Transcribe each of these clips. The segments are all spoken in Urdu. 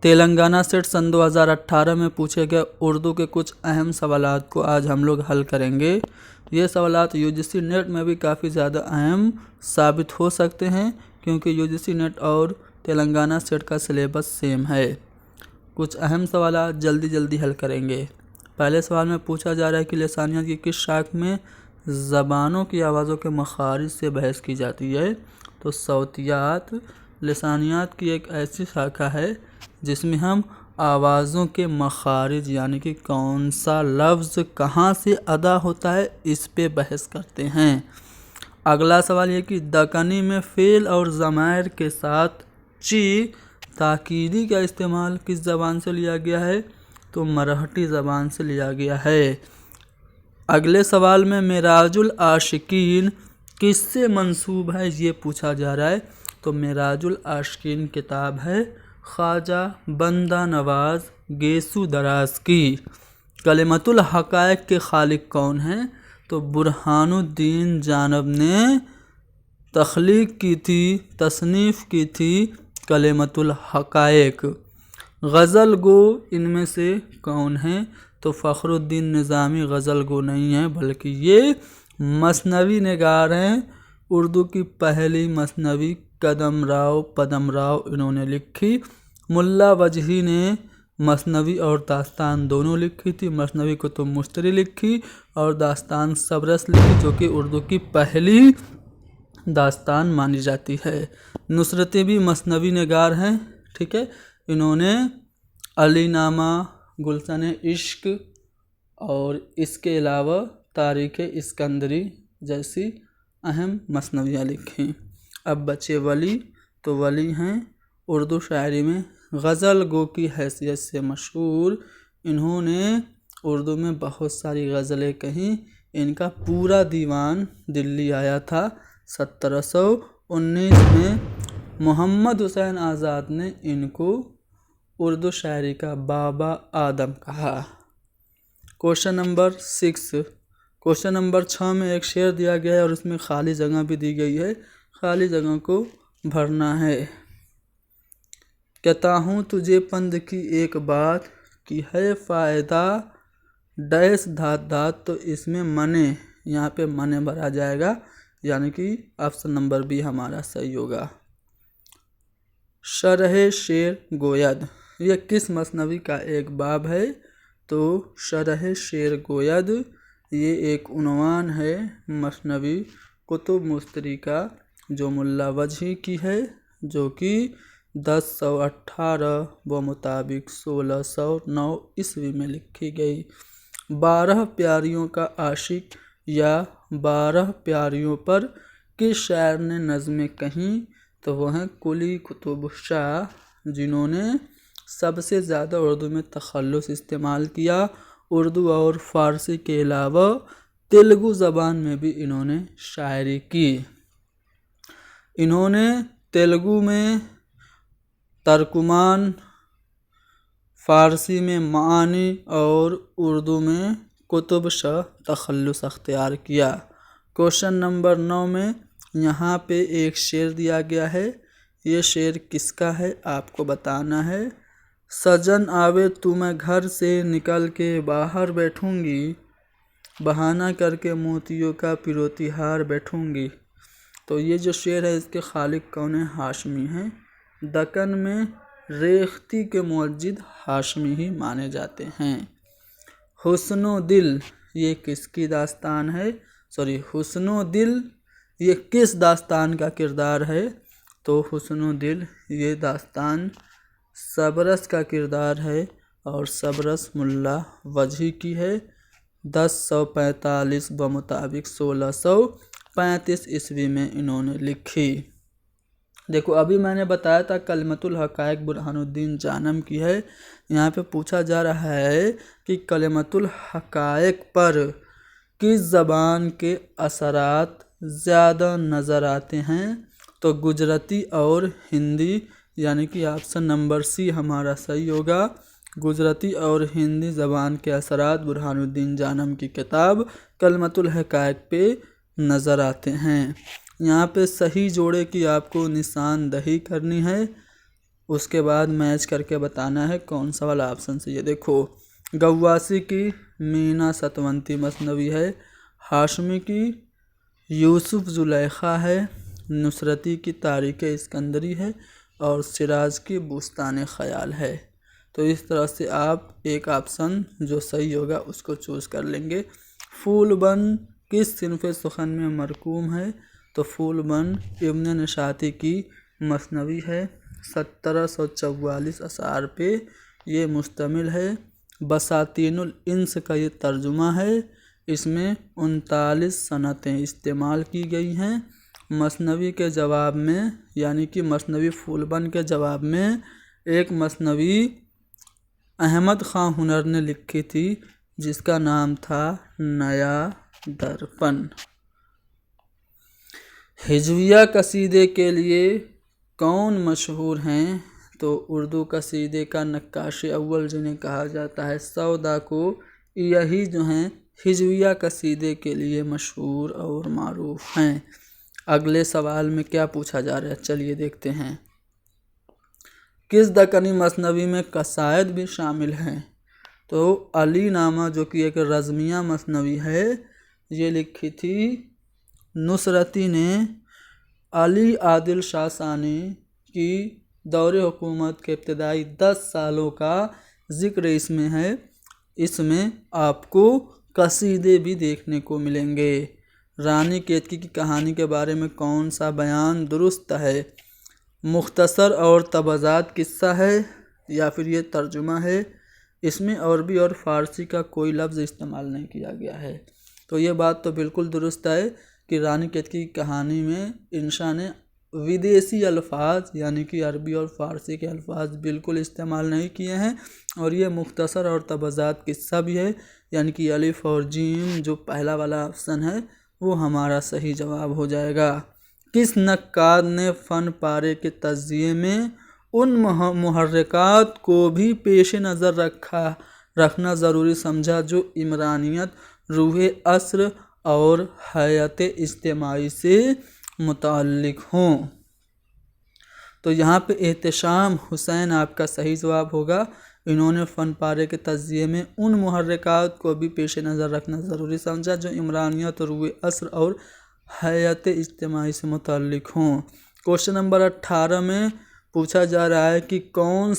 تلنگانہ سیٹ سن 2018 میں پوچھے گئے اردو کے کچھ اہم سوالات کو آج ہم لوگ حل کریں گے۔ یہ سوالات UGC نیٹ میں بھی کافی زیادہ اہم ثابت ہو سکتے ہیں کیونکہ UGC نیٹ اور تلنگانہ سیٹ کا سلیبس سیم ہے۔ کچھ اہم سوالات جلدی حل کریں گے۔ پہلے سوال میں پوچھا جا رہا ہے کہ لسانیات کی کس شاخ میں زبانوں کی آوازوں کے مخارج سے بحث کی جاتی ہے؟ تو صوتیات لسانیات کی ایک ایسی شاخہ ہے جس میں ہم آوازوں کے مخارج یعنی کہ کون سا لفظ کہاں سے ادا ہوتا ہے اس پہ بحث کرتے ہیں۔ اگلا سوال یہ کہ دکنی میں فعل اور ضمائر کے ساتھ چی تاکیدی کا استعمال کس زبان سے لیا گیا ہے؟ تو مراٹھی زبان سے لیا گیا ہے۔ اگلے سوال میں معراج العاشقین کس سے منسوب ہے یہ پوچھا جا رہا ہے۔ تو معراج العاشقین کتاب ہے خواجہ بندہ نواز گیسو دراز کی۔ کلمۃ الحقائق کے خالق کون ہیں؟ تو برہان الدین جانب نے تخلیق کی تھی، تصنیف کی تھی کلمۃ الحقائق۔ غزل گو ان میں سے کون ہیں؟ تو فخر الدین نظامی غزل گو نہیں ہیں بلکہ یہ مثنوی نگار ہیں۔ اردو کی پہلی مثنوی پدم راؤ انہوں نے لکھی۔ ملا وجہی نے مثنوی اور داستان دونوں لکھی تھی۔ مثنوی کتب مشتری لکھی اور داستان صبرس لکھی جو کہ اردو کی پہلی داستان مانی جاتی ہے۔ نصرتی بھی مثنوی نگار ہیں، ٹھیک ہے۔ انہوں نے علی نامہ، گلشن عشق اور اس کے علاوہ تاریخ اسکندری جیسی اہم مثنویاں لکھیں۔ اب بچے ولی، تو ولی ہیں اردو شاعری میں غزل گو کی حیثیت سے مشہور۔ انہوں نے اردو میں بہت ساری غزلیں کہیں۔ ان کا پورا دیوان دلی آیا تھا 1719 میں۔ محمد حسین آزاد نے ان کو اردو شاعری کا بابا آدم کہا۔ کوشچن نمبر 6 کوشچن نمبر 6 میں ایک شعر دیا گیا ہے اور اس میں خالی جگہ بھی دی گئی ہے۔ خالی جگہ کو بھرنا ہے۔ کہتا ہوں تجھے پند کی ایک بات کی ہے فائدہ ڈیش دھات تو اس میں منے، یہاں پہ منے بھرا جائے گا یعنی کہ آپشن نمبر B ہمارا صحیح ہوگا۔ شرح شعر گوید یہ کس مثنوی کا ایک باب ہے؟ تو شرح شعر گوید یہ ایک عنوان ہے مثنوی کتب مشتری کا جو ملا وجہی کی ہے جو کہ 1018 بمطابق 1609 عیسوی میں لکھی گئی۔ 12 پیاریوں کا عاشق یا 12 پیاریوں پر کس شاعر نے نظمیں کہیں؟ تو وہ ہیں قلی قطب شاہ جنہوں نے سب سے زیادہ اردو میں تخلص استعمال کیا۔ اردو اور فارسی کے علاوہ تیلگو زبان میں بھی انہوں نے شاعری کی۔ انہوں نے تیلگو میں ترکمان، فارسی میں معانی اور اردو میں کتب شاہ تخلص اختیار کیا۔ کوشچن نمبر 9 میں یہاں پہ ایک شعر دیا گیا ہے۔ یہ شعر کس کا ہے آپ کو بتانا ہے۔ سجن آوے تو میں گھر سے نکل کے باہر بیٹھوں گی، بہانہ کر کے موتیوں کا پیروتی ہار بیٹھوں گی۔ تو یہ جو شعر ہے اس کے خالق کون ہیں؟ ہاشمی ہیں۔ دکن میں ریختی کے موجد ہاشمی ہی مانے جاتے ہیں۔ حسن و دل یہ کس کی داستان ہے؟ حسن و دل یہ کس داستان کا کردار ہے؟ تو حسن و دل یہ داستان صبرس کا کردار ہے اور صبرس ملا وجہی کی ہے۔ 1045 بمطابق 1635 عیسوی میں انہوں نے لکھی۔ دیکھو ابھی میں نے بتایا تھا کلمۃ الحقائق برہان الدین جانم کی ہے۔ یہاں پہ پوچھا جا رہا ہے کہ کلمۃ الحقائق پر کس زبان کے اثرات زیادہ نظر آتے ہیں؟ تو گجراتی اور ہندی یعنی کہ آپشن نمبر C ہمارا صحیح ہوگا۔ گجراتی اور ہندی زبان کے اثرات برہان الدین جانم کی کتاب کلمۃ الحقائق پہ نظر آتے ہیں۔ یہاں پہ صحیح جوڑے کی آپ کو نشاندہی کرنی ہے۔ اس کے بعد میچ کر کے بتانا ہے کون سا والا آپشن سے. یہ دیکھو غواصی کی مینا ستونتی مثنوی ہے، ہاشمی کی یوسف زلیخا ہے، نصرتی کی تاریخ اسکندری ہے اور سراج کی بستان خیال ہے. تو اس طرح سے آپ ایک آپشن جو صحیح ہوگا اس کو چوز کر لیں گے. پھول بند کس صنف سخن میں مرقوم ہے؟ تو پھول بند ابن نشاطی کی مثنوی ہے، 1744 اشعار پہ یہ مشتمل ہے. بساطین الانس کا یہ ترجمہ ہے، اس میں 39 صنعتیں استعمال کی گئی ہیں. مثنوی کے جواب میں یعنی کہ مثنوی پھول بند کے جواب میں ایک مثنوی احمد خاں ہنر نے لکھی تھی جس کا نام تھا نیا درپن. ہجویہ قصیدے کے لیے کون مشہور ہیں؟ تو اردو قصیدے کا نقاش اول جنہیں کہا جاتا ہے سودا کو، یہی جو ہیں ہجویہ قصیدے کے لیے مشہور اور معروف ہیں. اگلے سوال میں کیا پوچھا جا رہا ہے چلیے دیکھتے ہیں. کس دکنی مثنوی میں قصائد بھی شامل ہیں؟ تو علی نامہ جو کہ ایک رزمیہ مثنوی ہے یہ لکھی تھی نصرتی نے. علی عادل شاہ ثانی کی دور حکومت کے ابتدائی 10 سالوں کا ذکر اس میں ہے. اس میں آپ کو قصیدے بھی دیکھنے کو ملیں گے. رانی کیتکی کی کہانی کے بارے میں کون سا بیان درست ہے؟ مختصر اور تبذات قصہ ہے یا پھر یہ ترجمہ ہے. اس میں عربی اور فارسی کا کوئی لفظ استعمال نہیں کیا گیا ہے. تو یہ بات تو بالکل درست ہے کہ رانی کیتکی کی کہانی میں انشا نے ودیسی الفاظ یعنی کہ عربی اور فارسی کے الفاظ بالکل استعمال نہیں کیے ہیں، اور یہ مختصر اور تبذات قصہ بھی ہے یعنی کہ الف اور جیم جو پہلا والا آپشن ہے وہ ہمارا صحیح جواب ہو جائے گا. کس نقاد نے فن پارے کے تجزیے میں ان محرکات کو بھی پیش نظر رکھنا ضروری سمجھا جو عمرانیت، روح عصر اور حیات اجتماعی سے متعلق ہوں؟ تو یہاں پہ احتشام حسین آپ کا صحیح جواب ہوگا. انہوں نے فن پارے کے تجزیے میں ان محرکات کو بھی پیش نظر رکھنا ضروری سمجھا جو عمرانیت، روح عصر اور حیات اجتماعی سے متعلق ہوں. کوشچن نمبر 18 میں پوچھا جا رہا ہے کہ کون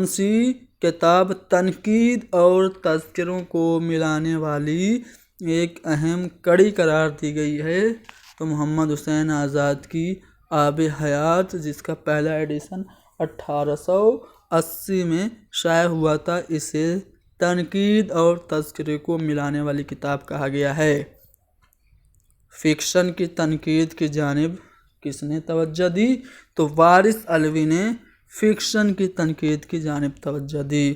سی کتاب تنقید اور تذکروں کو ملانے والی ایک اہم کڑی قرار دی گئی ہے؟ تو محمد حسین آزاد کی آب حیات جس کا پہلا ایڈیشن 1880 میں شائع ہوا تھا، اسے تنقید اور تذکرے کو ملانے والی کتاب کہا گیا ہے. فکشن کی تنقید کی جانب کس نے توجہ دی؟ تو وارث علوی نے فکشن کی تنقید کی جانب توجہ دی.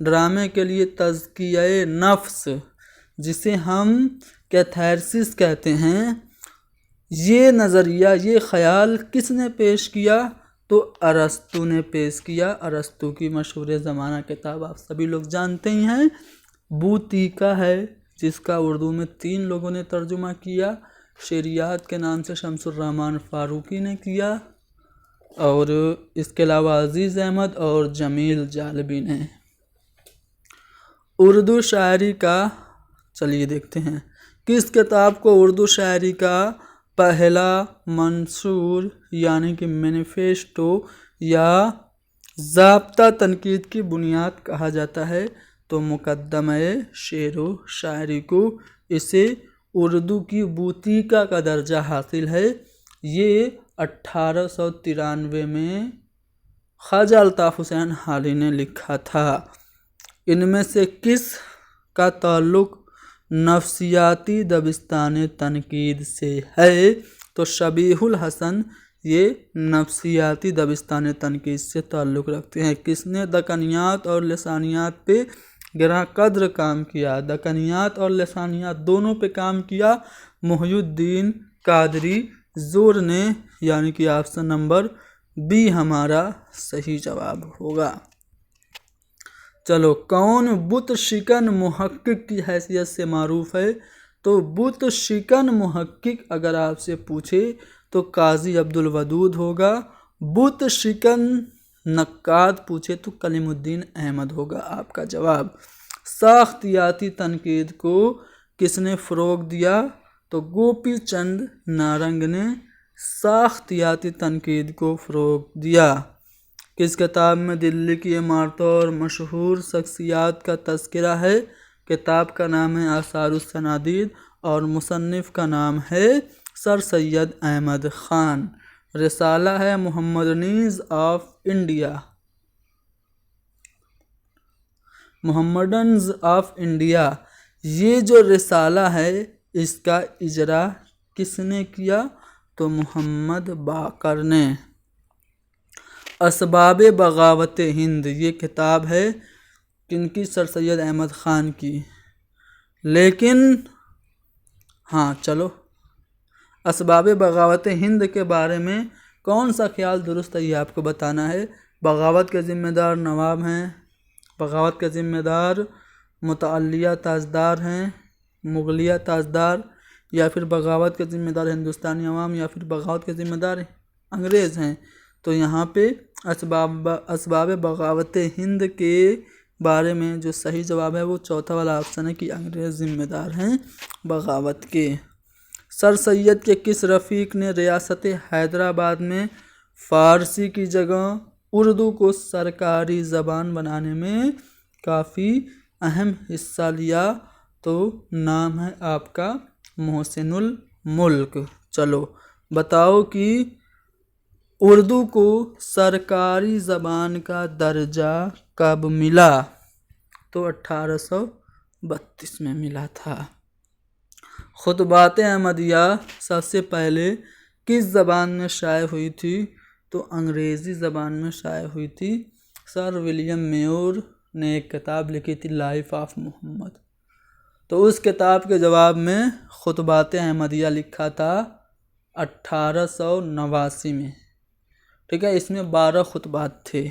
ڈرامے کے لیے تزکیہ نفس جسے ہم کیتھارسس کہتے ہیں، یہ نظریہ، یہ خیال کس نے پیش کیا؟ تو ارسطو نے پیش کیا. ارسطو کی مشہور زمانہ کتاب آپ سبھی لوگ جانتے ہی ہیں بوتیکا ہے، جس کا اردو میں 3 لوگوں نے ترجمہ کیا. شعریات کے نام سے شمس الرحمن فاروقی نے کیا، اور اس کے علاوہ عزیز احمد اور جمیل جالبی نے. اردو شاعری کا چلیے دیکھتے ہیں. کس کتاب کو اردو شاعری کا پہلا منشور یعنی کہ مینیفیسٹو یا ضابطہ تنقید کی بنیاد کہا جاتا ہے؟ تو مقدمہ شعر و شاعری کو. اسے اردو کی بوتیکا کا درجہ حاصل ہے. یہ 1893 میں خواجہ الطاف حسین حالی نے لکھا تھا. ان میں سے کس کا تعلق نفسیاتی دبستان تنقید سے ہے؟ تو شبیہ الحسن یہ نفسیاتی دبستان تنقید سے تعلق رکھتے ہیں. کس نے دکنیات اور لسانیات پہ گراں قدر کام کیا؟ دکنیات اور لسانیات دونوں پہ کام کیا محی الدین قادری زور نے، یعنی کہ آپشن نمبر بی ہمارا صحیح جواب ہوگا. چلو، کون بت شکن محقق کی حیثیت سے معروف ہے؟ تو بت شکن محقق اگر آپ سے پوچھے تو قاضی عبدالودود ہوگا. بت شکن نقاد پوچھے تو کلیم الدین احمد ہوگا آپ کا جواب. ساختیاتی تنقید کو کس نے فروغ دیا؟ تو گوپی چند نارنگ نے ساختیاتی تنقید کو فروغ دیا. کس کتاب میں دلی کی عمارتوں اور مشہور شخصیات کا تذکرہ ہے؟ کتاب کا نام ہے آثار الصنادید اور مصنف کا نام ہے سر سید احمد خان. رسالہ ہے محمدنز آف انڈیا. محمدنز آف انڈیا یہ جو رسالہ ہے اس کا اجرا کس نے کیا؟ تو محمد باقر نے. اسباب بغاوت ہند یہ کتاب ہے کن کی؟ سر سید احمد خان کی. لیکن چلو اسباب بغاوت ہند کے بارے میں کون سا خیال درست ہے یہ آپ کو بتانا ہے. بغاوت کے ذمہ دار نواب ہیں، بغاوت کے ذمہ دار متعلیہ تاجدار ہیں، مغلیہ تاجدار، یا پھر بغاوت کے ذمہ دار ہندوستانی عوام، یا پھر بغاوت کے ذمہ دار انگریز ہیں. تو یہاں پہ اسباب بغاوت ہند کے بارے میں جو صحیح جواب ہے وہ چوتھا والا آپشن ہے کہ انگریز ذمہ دار ہیں بغاوت کے. سر سید کے کس رفیق نے ریاست حیدرآباد میں فارسی کی جگہ اردو کو سرکاری زبان بنانے میں کافی اہم حصہ لیا؟ تو نام ہے آپ کا محسن الملک. چلو بتاؤ کہ اردو کو سرکاری زبان کا درجہ کب ملا؟ تو 1832 میں ملا تھا. خطبات احمدیہ سب سے پہلے کس زبان میں شائع ہوئی تھی؟ تو انگریزی زبان میں شائع ہوئی تھی. سر ولیم میور نے ایک کتاب لکھی تھی لائف آف محمد، تو اس کتاب کے جواب میں خطبات احمدیہ لکھا تھا 1889 میں. ٹھیک ہے، اس میں 12 خطبات تھے.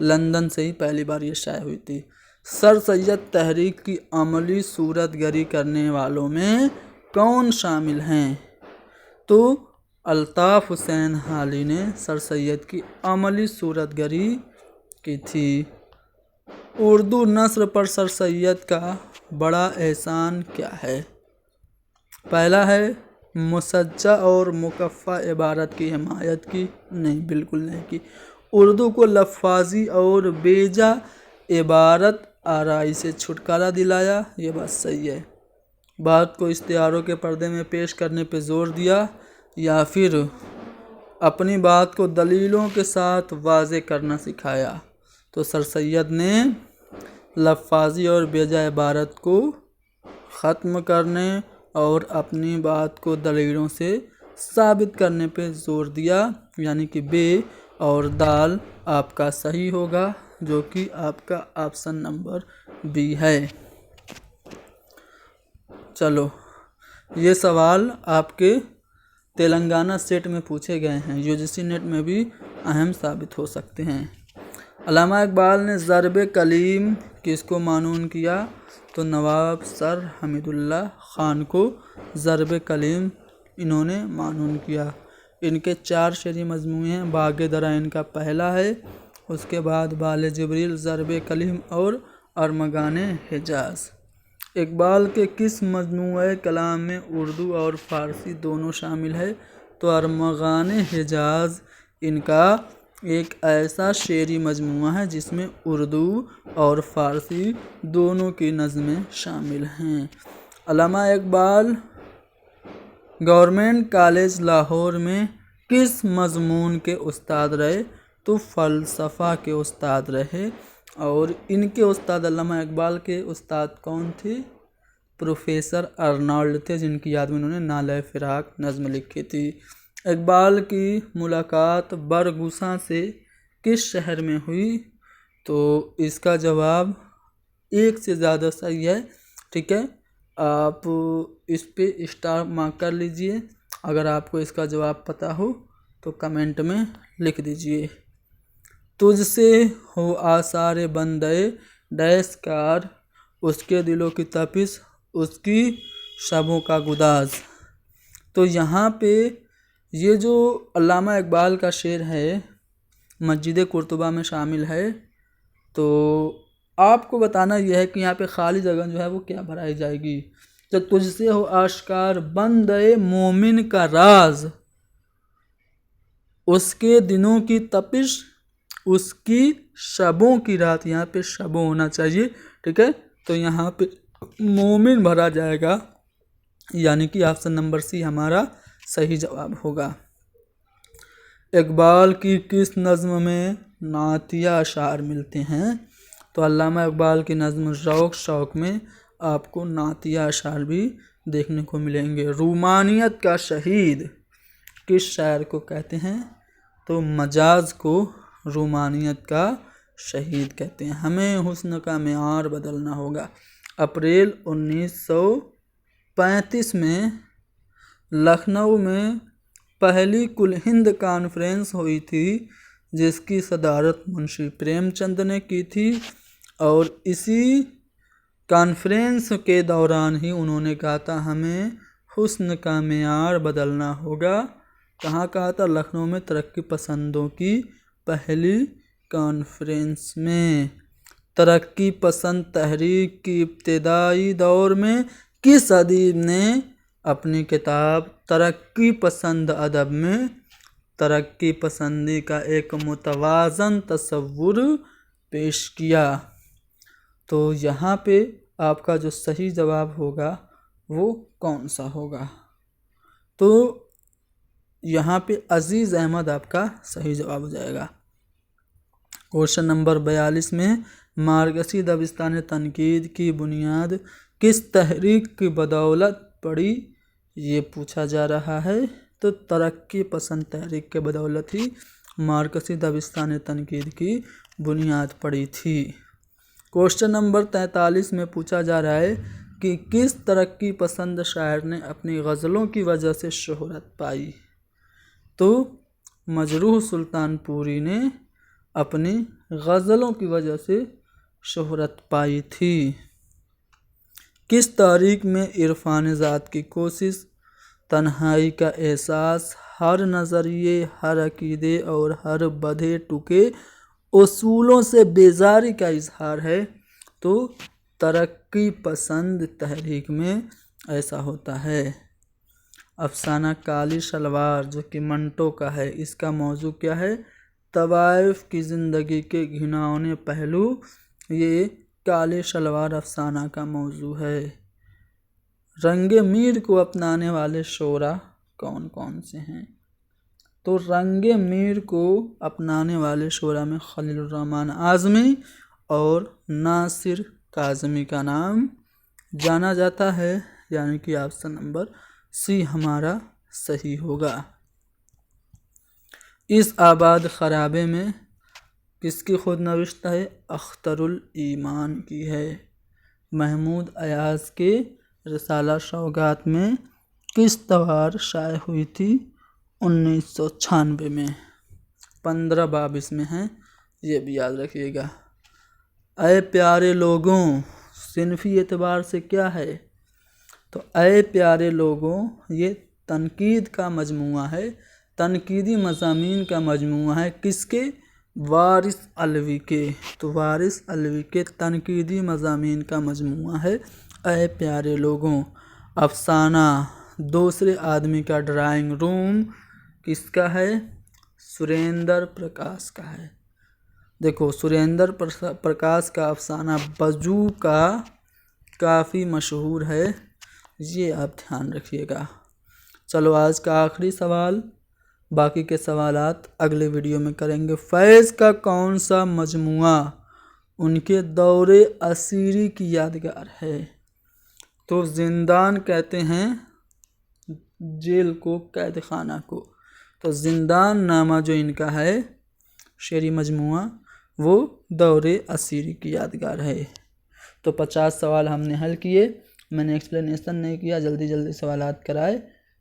لندن سے ہی پہلی بار یہ شائع ہوئی تھی. سر سید تحریک کی عملی صورت گری کرنے والوں میں کون شامل ہیں؟ تو الطاف حسین حالی نے سر سید کی عملی صورت گری کی تھی. اردو نثر پر سر سید کا بڑا احسان کیا ہے؟ پہلا ہے مسجع اور مکفّہ عبارت کی حمایت کی. نہیں، بالکل نہیں کی. اردو کو لفاظی اور بیجا عبارت آرائی سے چھٹکارا دلایا. یہ بات صحیح ہے. بات کو اشتہاروں کے پردے میں پیش کرنے پہ زور دیا، یا پھر اپنی بات کو دلیلوں کے ساتھ واضح کرنا سکھایا. تو سر سید نے لفاظی اور بیجا عبارت کو ختم کرنے اور اپنی بات کو دلیلوں سے ثابت کرنے پہ زور دیا، یعنی کہ بے اور دال آپ کا صحیح ہوگا، جو کہ آپ کا آپشن نمبر بی ہے. چلو یہ سوال آپ کے تلنگانہ سیٹ میں پوچھے گئے ہیں، UGC نیٹ میں بھی اہم ثابت ہو سکتے ہیں. علامہ اقبال نے ضرب کلیم کس کو معنون کیا؟ تو نواب سر حمید اللہ خان کو ضرب کلیم انہوں نے معنون کیا. ان کے 4 شعری مجموعے ہیں. باغ درا ان کا پہلا ہے، اس کے بعد بال جبریل، ضرب کلیم اور ارمغان حجاز. اقبال کے کس مجموعہ کلام میں اردو اور فارسی دونوں شامل ہے؟ تو ارمغان حجاز ان کا ایک ایسا شعری مجموعہ ہے جس میں اردو اور فارسی دونوں کی نظمیں شامل ہیں. علامہ اقبال گورنمنٹ کالج لاہور میں کس مضمون کے استاد رہے؟ تو فلسفہ کے استاد رہے. اور ان کے استاد علامہ اقبال کے استاد کون تھے؟ پروفیسر ارنالڈ تھے، جن کی یاد میں انہوں نے نالہ فراق نظم لکھی تھی. اقبال کی ملاقات برگوساں سے کس شہر میں ہوئی؟ تو اس کا جواب ایک سے زیادہ صحیح ہے. ٹھیک ہے، آپ اس پہ اسٹار مارک کر لیجئے. اگر آپ کو اس کا جواب پتہ ہو تو کمنٹ میں لکھ دیجئے. تجھ سے ہو آثار بندے ڈیس کار، اس کے دلوں کی تپش، اس کی شبوں کا گداز. تو یہاں پہ یہ جو علامہ اقبال کا شعر ہے مسجد قرطبہ میں شامل ہے، تو آپ کو بتانا یہ ہے کہ یہاں پہ خالی جگہ جو ہے وہ کیا بھرائی جائے گی؟ تو تجھ سے ہو آشکار بندے مومن کا راز، اس کے دنوں کی تپش، اس کی شبوں کی رات. یہاں پہ شبوں ہونا چاہیے، ٹھیک ہے. تو یہاں پہ مومن بھرا جائے گا، یعنی کہ آپشن نمبر سی ہمارا صحیح جواب ہوگا. اقبال کی کس نظم میں نعتیہ اشعار ملتے ہیں؟ تو علامہ اقبال کی نظم ذوق شوق میں آپ کو نعتیہ اشعار بھی دیکھنے کو ملیں گے. رومانیت کا شہید کس شاعر کو کہتے ہیں؟ تو مجاز کو رومانیت کا شہید کہتے ہیں. ہمیں حسن کا معیار بدلنا ہوگا. اپریل 1935 میں لکھنؤ میں پہلی کل ہند کانفرنس ہوئی تھی، جس کی صدارت منشی پریم چند نے کی تھی، اور اسی کانفرنس کے دوران ہی انہوں نے کہا تھا ہمیں حسن کا معیار بدلنا ہوگا. کہاں کہا تھا؟ لکھنؤ میں ترقی پسندوں کی پہلی کانفرنس میں. ترقی پسند تحریک کی ابتدائی دور میں کس ادیب نے اپنی کتاب ترقی پسند ادب میں ترقی پسندی کا ایک متوازن تصور پیش کیا؟ تو یہاں پہ آپ کا جو صحیح جواب ہوگا وہ کون سا ہوگا؟ تو یہاں پہ عزیز احمد آپ کا صحیح جواب ہو جائے گا. کوشچن نمبر 42 میں مارکسی دبستان تنقید کی بنیاد کس تحریک کی بدولت پڑی؟ یہ پوچھا جا رہا ہے. تو ترقی پسند تحریک کے بدولت ہی مارکسی دبستان تنقید کی بنیاد پڑی تھی. کوشچن نمبر 43 میں پوچھا جا رہا ہے کہ کس ترقی پسند شاعر نے اپنی غزلوں کی وجہ سے شہرت پائی؟ تو مجروح سلطان پوری نے اپنی غزلوں کی وجہ سے شہرت پائی تھی. کس تاریخ میں عرفان ذات کی کوشش، تنہائی کا احساس، ہر نظریے، ہر عقیدے اور ہر بدھے ٹکے اصولوں سے بیزاری کا اظہار ہے؟ تو ترقی پسند تحریک میں ایسا ہوتا ہے. افسانہ کالی شلوار جو کہ منٹو کا ہے، اس کا موضوع کیا ہے؟ طوائف کی زندگی کے گھناؤنے پہلو. یہ کالی شلوار افسانہ کا موضوع ہے. رنگ میر کو اپنانے والے شعراء کون کون سے ہیں؟ تو رنگ میر کو اپنانے والے شعراء میں خلیل الرحمن اعظمی اور ناصر کاظمی کا نام جانا جاتا ہے، یعنی کہ آپشن نمبر سی ہمارا صحیح ہوگا. اس آباد خرابے میں کس کی خود نوشت ہے؟ اختر الایمان کی ہے. محمود ایاز کے رسالہ سوغات میں کس تہوار شائع ہوئی تھی؟ 1996 میں. 15 باب اس میں ہیں، یہ بھی یاد رکھیے گا. اے پیارے لوگوں صنفی اعتبار سے کیا ہے؟ تو اے پیارے لوگوں یہ تنقید کا مجموعہ ہے، تنقیدی مضامین کا مجموعہ ہے. کس کے؟ وارث علوی کے. تو وارث علوی کے تنقیدی مضامین کا مجموعہ ہے اے پیارے لوگوں. افسانہ دوسرے آدمی کا ڈرائنگ روم کس کا ہے؟ سریندر پرکاش کا ہے. دیکھو سریندر پرکاش کا افسانہ بجو کا کافی مشہور ہے، یہ آپ دھیان رکھیے گا. چلو آج کا آخری سوال، باقی کے سوالات اگلے ویڈیو میں کریں گے. فیض کا کون سا مجموعہ ان کے دور اسیری کی یادگار ہے؟ تو زندان کہتے ہیں جیل کو، قید خانہ کو. تو زندان نامہ جو ان کا ہے شعری مجموعہ وہ دور اسیری کی یادگار ہے. تو 50 سوال ہم نے حل کیے. میں نے ایکسپلینیشن نہیں کیا، جلدی سوالات کرائے.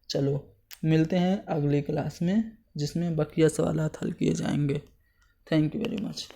چلو ملتے ہیں اگلی کلاس میں جس میں بقیہ سوالات حل کیے جائیں گے. Thank you very much.